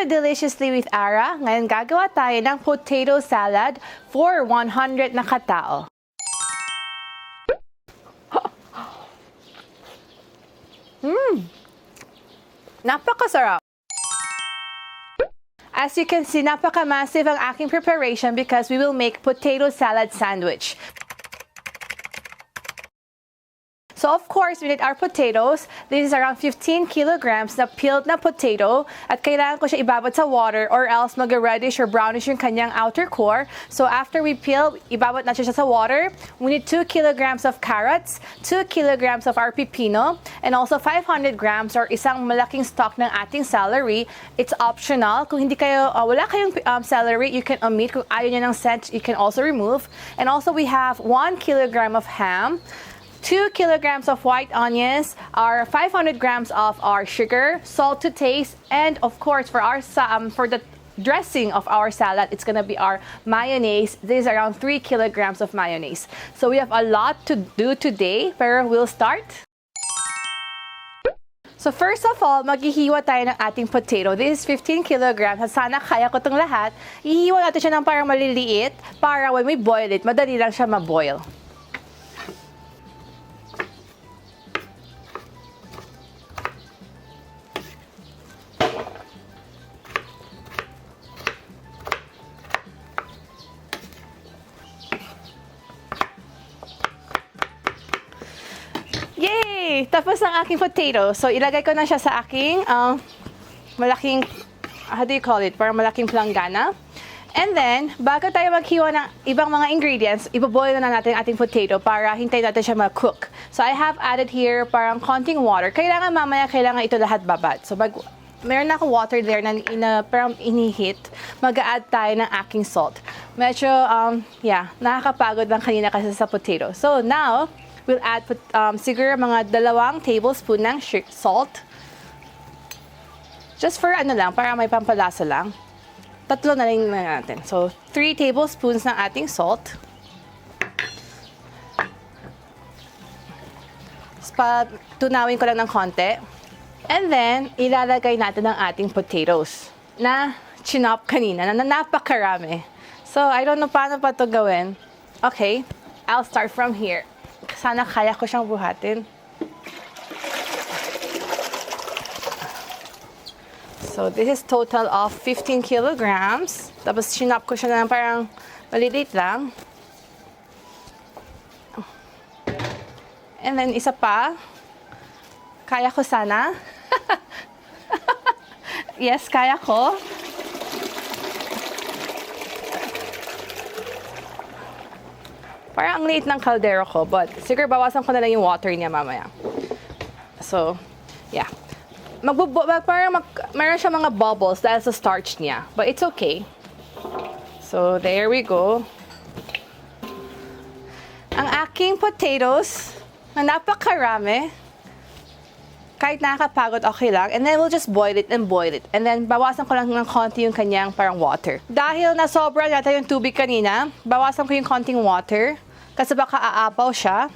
to Deliciously with Ara. Ngayon gagawa tayo ng potato salad for 100 na katao. Napakasarap! As you can see, napaka-massive ang aking preparation because we will make potato salad sandwich. So of course, we need our potatoes. This is around 15 kilograms na peeled na potato at kailangan ko siya ibabad sa water or else mag-reddish or brownish yung kanyang outer core. So after we peel, ibabad natin siya sa water. We need 2 kilograms of carrots, 2 kilograms of our pipino, and also 500 grams or isang malaking stock ng ating celery. It's optional. Kung hindi kayo, wala kayong celery, you can omit. Kung ayaw niya ng scent, you can also remove. And also we have 1 kilogram of ham, 2 kilograms of white onions, our 500 grams of our sugar, salt to taste, and of course for the dressing of our salad, it's gonna be our mayonnaise. This is around 3 kilograms of mayonnaise. So we have a lot to do today, pero we'll start. So first of all, maghihiwa tayo ng ating potato. This is 15 kilograms. Sana kaya ko itong lahat. Ihiwa natin siya ng parang maliliit para when we boil it, madali lang siya maboil. Yay! Tapos ang aking potato. So, ilagay ko na siya sa aking malaking, how do you call it? Parang malaking planggana. And then, bago tayo maghiwa ng ibang mga ingredients, iboboil na natin ang ating potato para hintayin natin siya mag-cook. So, I have added here parang konting water. Kailangan ito lahat babad. So, meron na akong water there na parang inihit. Mag-a-add tayo ng aking salt. Medyo, nakakapagod lang kanina kasi sa potato. So, now, we'll add siguro mga 2 tablespoon ng salt. Just for para may pampalasa lang. 3 na lang natin. So, 3 tablespoons ng ating salt. Tunawin ko lang ng konti. And then, ilalagay natin ang ating potatoes na chinop kanina, na napakarami. So, I don't know paano pa ito gawin. Okay, I'll start from here. Sana kaya ko siyang buhatin. So, this is total of 15 kilograms. Tapos, sinap ko siya na parang maliliit lang. And then, isa pa. Kaya ko sana. Yes, kaya ko. Parang ang liit ng kaldero ko, but siguro bawasan ko na lang yung water niya mamaya. So, yeah. Meron siya mga bubbles dahil sa starch niya. But it's okay. So, there we go. Ang aking potatoes, na napakarami. Kahit nakakapagod, okay lang. And then, we'll just boil it and boil it. And then, bawasan ko lang ng konti yung kanyang parang water. Dahil nasobra yata yung tubig kanina, bawasan ko yung konting water. Kasi baka aapaw siya.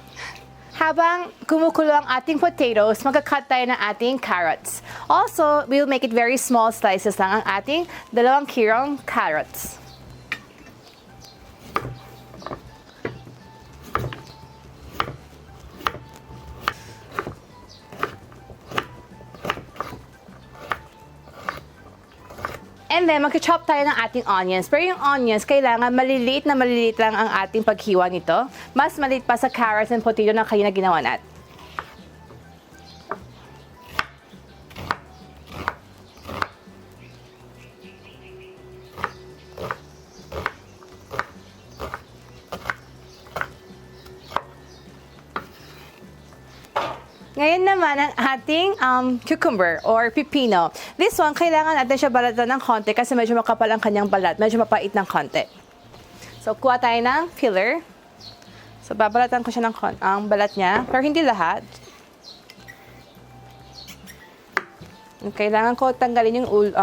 Habang kumukulo ang ating potatoes, magka-cut tayo ng ating carrots. Also, we'll make it very small slices lang ang ating 2 kilong carrots. And then, mag-chop tayo ng ating onions. Pero yung onions, kailangan maliliit lang ang ating paghiwa nito. Mas maliit pa sa carrots and potato na kanina ginawa natin. Ngayon naman ang ating cucumber or pipino. This one, kailangan natin siya balatan ng konti kasi medyo makapal ang kanyang balat. Medyo mapait ng konti. So, kuha tayo ng peeler. So, babalatan ko siya ng ang balat niya. Pero hindi lahat. Kailangan ko tanggalin yung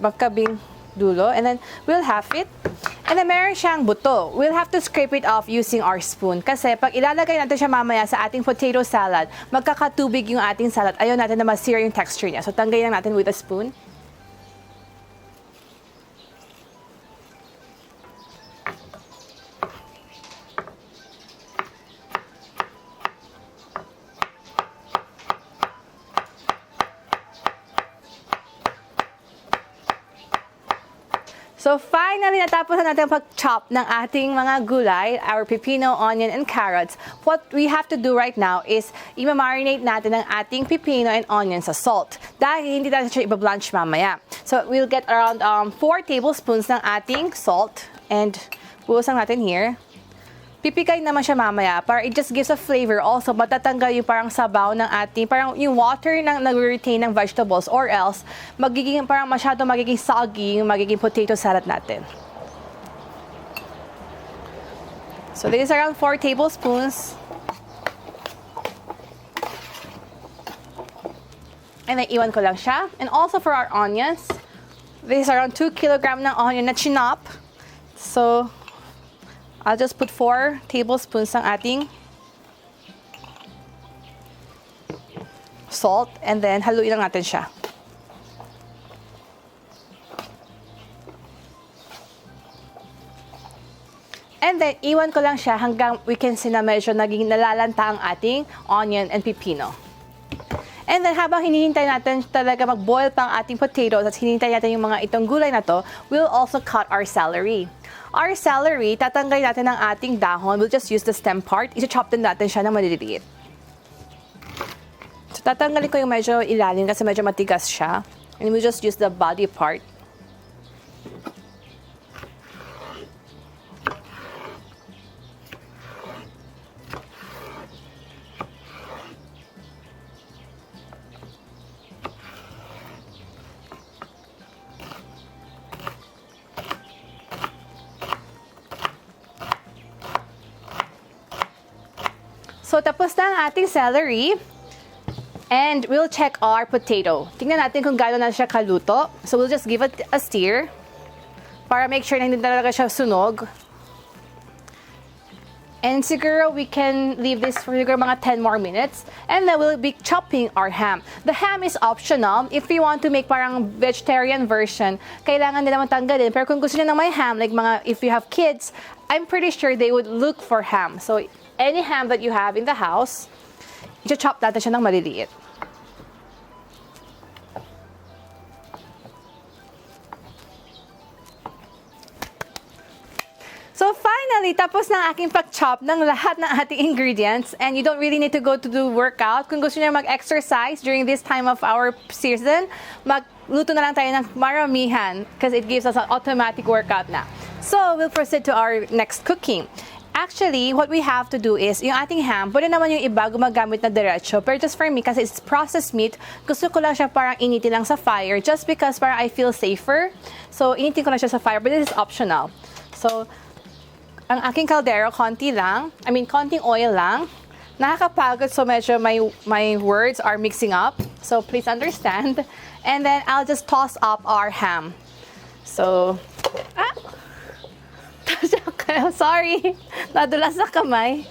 magkabing dulo. And then, we'll half it. And then, meron siyang buto. We'll have to scrape it off using our spoon. Kasi, pag ilalagay natin siya mamaya sa ating potato salad, magkakatubig yung ating salad. Ayaw natin na masira yung texture niya. So, tanggalin lang natin with a spoon. So finally, natapos na natin pag-chop ng ating mga gulay, our pepino, onion, and carrots. What we have to do right now is i-marinate natin ang ating pepino and onion sa salt. Dahil hindi natin siya i-blanch mamaya. So we'll get around 4 tablespoons ng ating salt and buusan natin here. Pipikay naman siya mamaya para it just gives a flavor. Also, matatanggal yung parang sabaw ng ating, parang yung water na nag-retain ng vegetables or else, parang masyado magiging soggy yung magiging potato salad natin. So, this is around 4 tablespoons. And then, iwan ko lang siya. And also for our onions, this is around 2 kilogram ng onion na chinop. So, I'll just put 4 tablespoons ng ating salt and then haluin lang natin siya. And then iwan ko lang siya hanggang we can see na medyo naging nalalanta ang ating onion and pepino. And then habang hinihintay natin talaga mag-boil pa ang ating potatoes at hinihintay natin yung mga itong gulay na to, we'll also cut our celery. Our celery, tatanggalin natin ang ating dahon. We'll just use the stem part. I-chop din natin siya ng maliliit. So tatanggalin ko yung medyo ilalim kasi medyo matigas siya. And we'll just use the body part. So, tapos na ang ating celery. And we'll check our potato. Tingnan natin kung gaano na siya kaluto. So, we'll just give it a stir para make sure na hindi talaga siya sunog. And siguro we can leave this for siguro mga 10 more minutes. And then we'll be chopping our ham. The ham is optional. If you want to make parang vegetarian version, kailangan nila matanggalin. Pero kung gusto nila ng may ham, like mga if you have kids, I'm pretty sure they would look for ham. So, any ham that you have in the house, i-chop natin siya ng maliliit. So finally, tapos na ang aking pag-chop ng lahat ng ating ingredients and you don't really need to go to do workout. Kung gusto niyo mag-exercise during this time of our season, magluto na lang tayo ng maramihan because it gives us an automatic workout na. So, we'll proceed to our next cooking. Actually, what we have to do is, yung ating ham, pwede naman yung iba gumagamit na diretso. Pero just for me, kasi it's processed meat, gusto ko lang siya parang initin lang sa fire just because parang I feel safer. So, initin ko lang siya sa fire, but this is optional. So, ang aking kaldero, konting oil lang. Nakakapagod, so medyo my words are mixing up. So, please understand. And then, I'll just toss up our ham. So, sorry, nadulas sa kamay.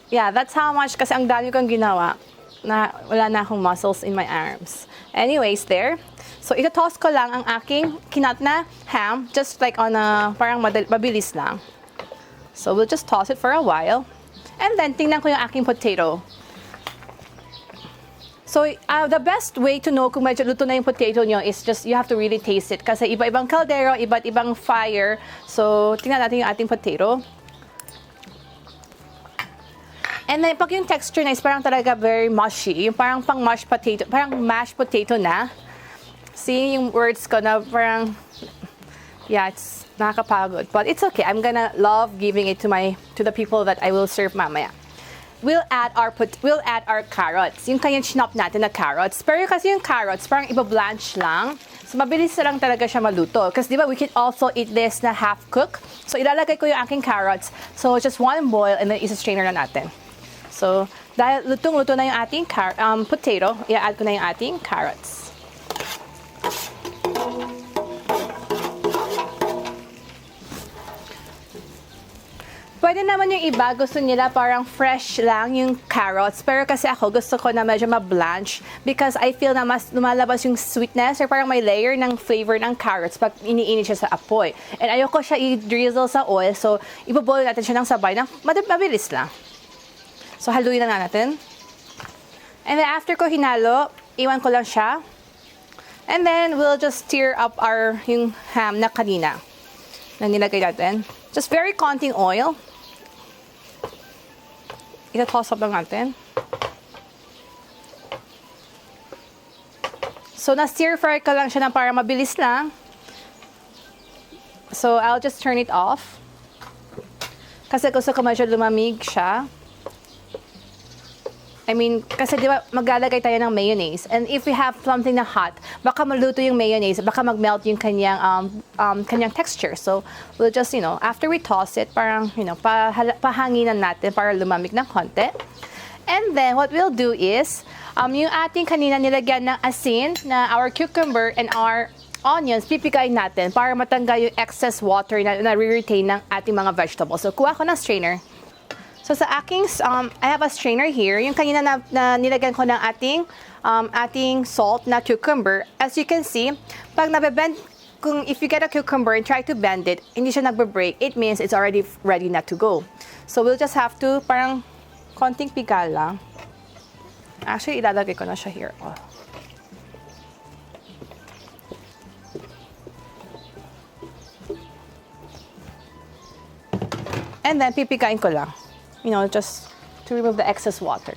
Yeah, that's how much kasi ang dami kong ginawa na wala na akong muscles in my arms. Anyways, there. So, ito-toss ko lang ang aking kinat na ham, just like on a, parang mabilis lang. So, we'll just toss it for a while. And then, tingnan ko yung aking potato. So, the best way to know kung medyo luto na yung potato nyo is just, you have to really taste it. Kasi iba-ibang kaldero, iba't ibang fire. So, tingnan natin yung ating potato. And then, pag yung texture na is parang talaga very mushy. Yung parang pang-mashed potato, parang mashed potato na. See yung words ko na parang, yeah, it's nakakapagod. But it's okay. I'm gonna love giving it to the people that I will serve mamaya. We'll add our carrots. Yung kanyang chinop natin na carrots. Pero kasi yung carrots, parang iba-blanch lang. So, mabilis na lang talaga siya maluto. Kasi di ba, we can also eat this na half-cook. So, ilalagay ko yung aking carrots. So, just one boil and then isa-strainer na natin. So, dahil lutong-luto na yung ating potato, i-add ko na yung ating carrots. Pwede naman yung iba, gusto nila parang fresh lang yung carrots. Pero kasi ako, gusto ko na medyo ma-blanch because I feel na mas lumalabas yung sweetness or parang may layer ng flavor ng carrots pag iniinit siya sa apoy. And ayoko siya i-drizzle sa oil, so iboboil natin siya ng sabay na mabilis lang. So, haluin na natin. And then after ko hinalo, iwan ko lang siya And then, we'll just stir up yung ham na kanina na nilagay natin. Just very konting oil. Ita-toss up lang natin. So, na-stir fry ka lang siya na para mabilis lang. So, I'll just turn it off. Kasi gusto ko medyo lumamig siya. I mean, kasi di ba maglalagay tayo ng mayonnaise. And if we have something na hot, baka maluto yung mayonnaise, baka mag-melt yung kanyang texture. So, we'll just, after we toss it, parang, pahanginan natin para lumamig ng konti. And then, what we'll do is, yung ating kanina nilagyan ng asin na our cucumber and our onions, pipigayin natin para matanggal yung excess water na re-retain ng ating mga vegetables. So, kuha ko ng strainer. So, sa aking, I have a strainer here. Yung kanina na nilagyan ko ng ating salt na cucumber. As you can see, pag nabebend, if you get a cucumber and try to bend it, hindi siya nagbe-break, it means it's already ready na to go. So, we'll just have to, parang konting piga lang. Actually, ilalagay ko na siya here. Oh. And then, pipigain ko lang. Just to remove the excess water.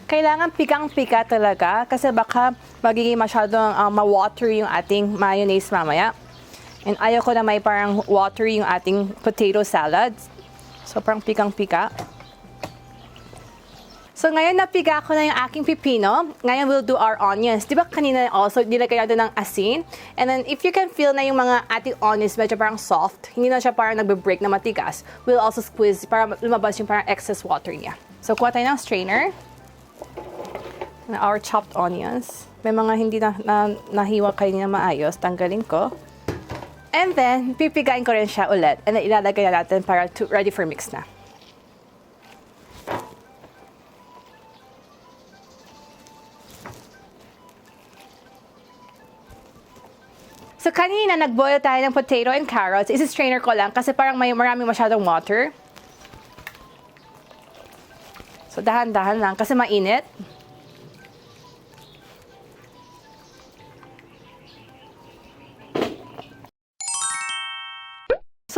Kailangan pigang-piga talaga kasi baka magiging masyadong ma-watery yung ating mayonnaise mamaya. And ayaw ko na may parang watery yung ating potato salad. So, parang pigang-piga. So, ngayon napiga ko na yung aking pipino. Ngayon, we'll do our onions. Di ba kanina also, nilagay natin ng asin? And then, if you can feel na yung mga ating onions medyo parang soft, hindi na siya parang nagbe-break na matigas, we'll also squeeze para lumabas yung parang excess water niya. So, kuha tayo ng strainer. Na our chopped onions. May mga hindi nahiwa kayo na maayos. Tanggalin ko. And then, pipigain ko rin siya ulit. And then, ilalagay na natin para ready for mix na. So, kanina nag-boil tayo ng potato and carrots. Isi-strainer ko lang kasi parang maraming masyadong water. So, dahan-dahan lang kasi mainit.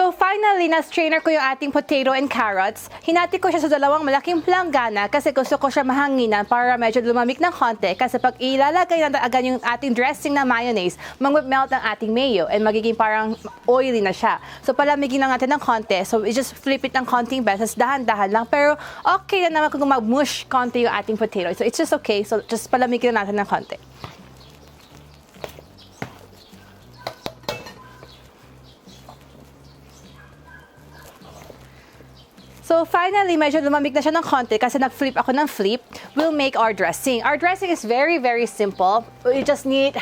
So, finally, na-strainer ko yung ating potato and carrots. Hinati ko siya sa dalawang malaking planggana kasi gusto ko siya mahanginan para medyo lumamig ng konti. Kasi pag ilalagay natin agad yung ating dressing na mayonnaise, mag-melt ng ating mayo and magiging parang oily na siya. So, palamigin lang natin ng konti. So, we just flip it ng konting beses, dahan-dahan lang. Pero, okay na naman kung mag-mush konti yung ating potato. So, it's just okay. So, just palamigin natin ng konti. So, finally, medyo lumamig na siya ng konti kasi nag-flip ako ng flip. We'll make our dressing. Our dressing is very, very simple. We just need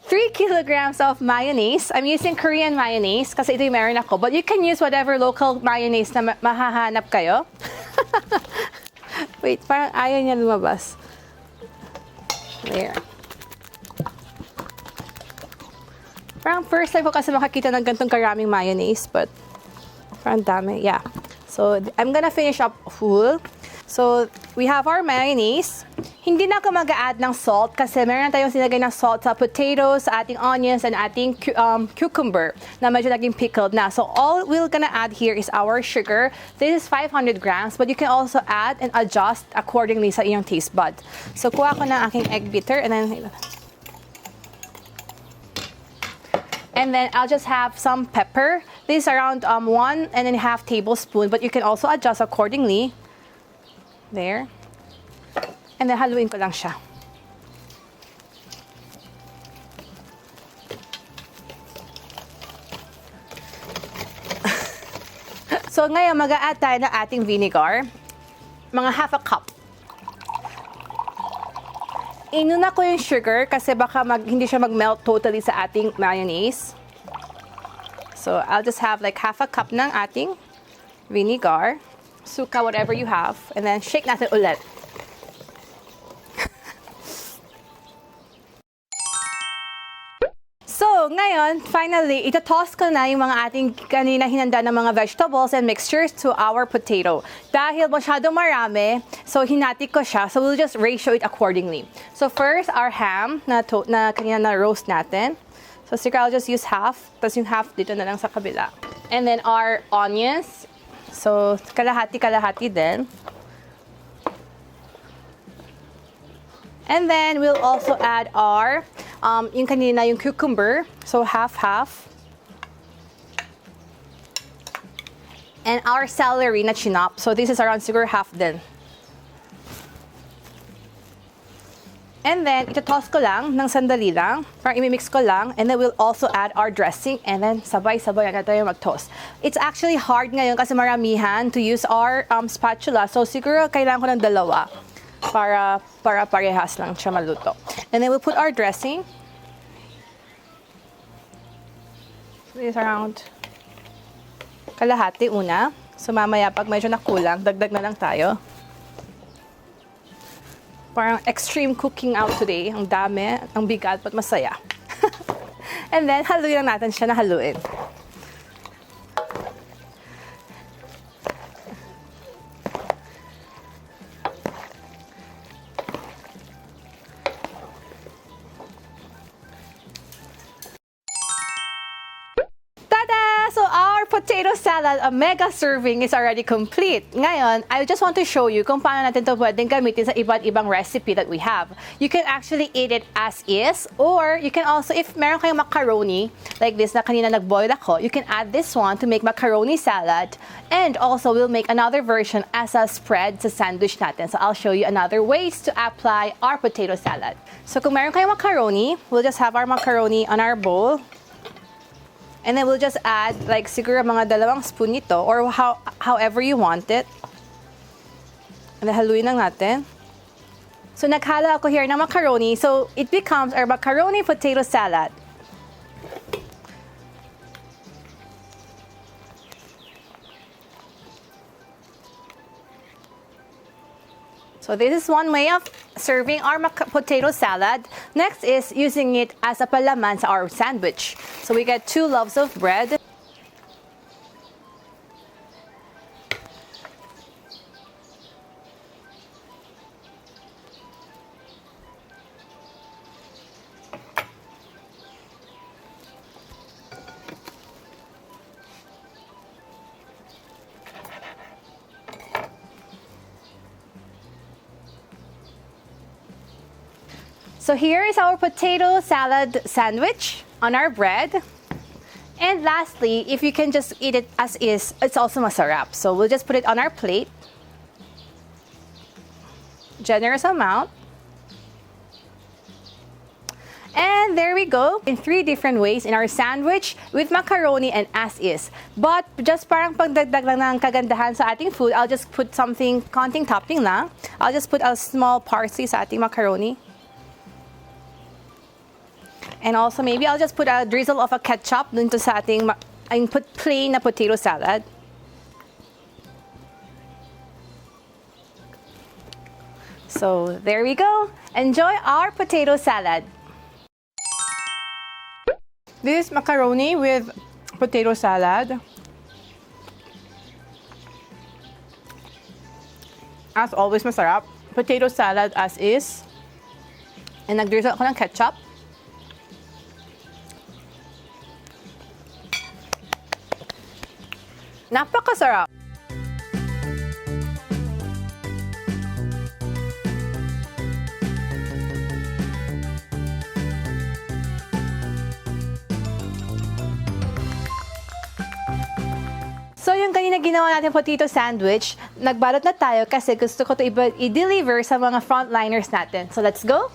3 kilograms of mayonnaise. I'm using Korean mayonnaise kasi ito yung meron ako. But you can use whatever local mayonnaise na mahahanap kayo. Wait, parang ayaw niya lumabas. There. Parang first time ko kasi makakita ng ganitong karaming mayonnaise. But parang dami. Yeah. So, I'm gonna finish up full. So, we have our mayonnaise. Hindi na ako mag-add ng salt kasi meron tayong sinagay ng salt sa potatoes, sa ating onions, and ating cucumber na medyo naging pickled na. So, all we're gonna add here is our sugar. This is 500 grams, but you can also add and adjust accordingly sa iyong taste bud. So, kuha ko ng aking egg beater and then I'll just have some pepper. This is around 1.5 tablespoon, but you can also adjust accordingly. There. And then haluin ko lang siya. So ngayon, mag-a-add tayo ng ating vinegar. Mga half a cup. Inuna ko yung sugar kasi baka hindi siya mag-melt totally sa ating mayonnaise. So, I'll just have like half a cup ng ating vinegar, suka, whatever you have, and then shake natin ulit. So, ngayon, finally, ito-toss ko na yung mga ating kanina hinanda ng mga vegetables and mixtures to our potato. Dahil masyado marami, so hinati ko siya. So we'll just ratio it accordingly. So first, our ham na kanina na roast natin. So siguro I'll just use half. Tapos yung half dito na lang sa kabila. And then our onions. So kalahati-kalahati din. And then we'll also add our yung kanina yung cucumber. So half-half. And our celery na chinop. So this is around siguro half din. And then ito-toss ko lang ng sandali lang. Parang imimix ko lang. And then we'll also add our dressing. And then sabay-sabay na tayo mag-toss. It's actually hard ngayon kasi maramihan to use our spatula. So siguro kailangan ko ng dalawa. Para parehas lang siya maluto. And then we'll put our dressing. So it's around kalahati una. So mamaya pag medyo nakulang, dagdag na lang tayo. Parang extreme cooking out today. Ang dami, ang bigat, but masaya. And then haluin lang natin siya na haluin. So our potato salad, a mega serving, is already complete. Ngayon, I just want to show you kung paano natin ito pwedeng gamitin sa iba't ibang recipe that we have. You can actually eat it as is, or you can also, if meron kayong macaroni, like this na kanina nag-boil ako, you can add this one to make macaroni salad. And also, we'll make another version as a spread sa sandwich natin. So I'll show you another ways to apply our potato salad. So kung meron kayong macaroni, we'll just have our macaroni on our bowl. And then we'll just add like siguro mga 2 spoon nito or however you want it. And then haluin lang natin. So naghalo ako here ng macaroni. So it becomes our macaroni potato salad. So this is one way of serving our potato salad. Next is using it as a palaman sa our sandwich. So we get 2 loaves of bread. So here is our potato salad sandwich on our bread. And lastly, if you can just eat it as is, it's also masarap. So we'll just put it on our plate. Generous amount. And there we go, in 3 different ways in our sandwich with macaroni and as is. But just parang pagdagdag lang ng kagandahan sa ating food, I'll just put something, konting topping lang. I'll just put a small parsley sa ating macaroni. And also maybe I'll just put a drizzle of a ketchup dun to sa ating plain na potato salad. So there we go. Enjoy our potato salad. This macaroni with potato salad. As always, masarap. Potato salad as is. And nag-drizzle ako ng ketchup. Napakasarap! So yung kanina ginawa natin potato sandwich, nagbalot na tayo kasi gusto ko ito i-deliver sa mga frontliners natin. So let's go!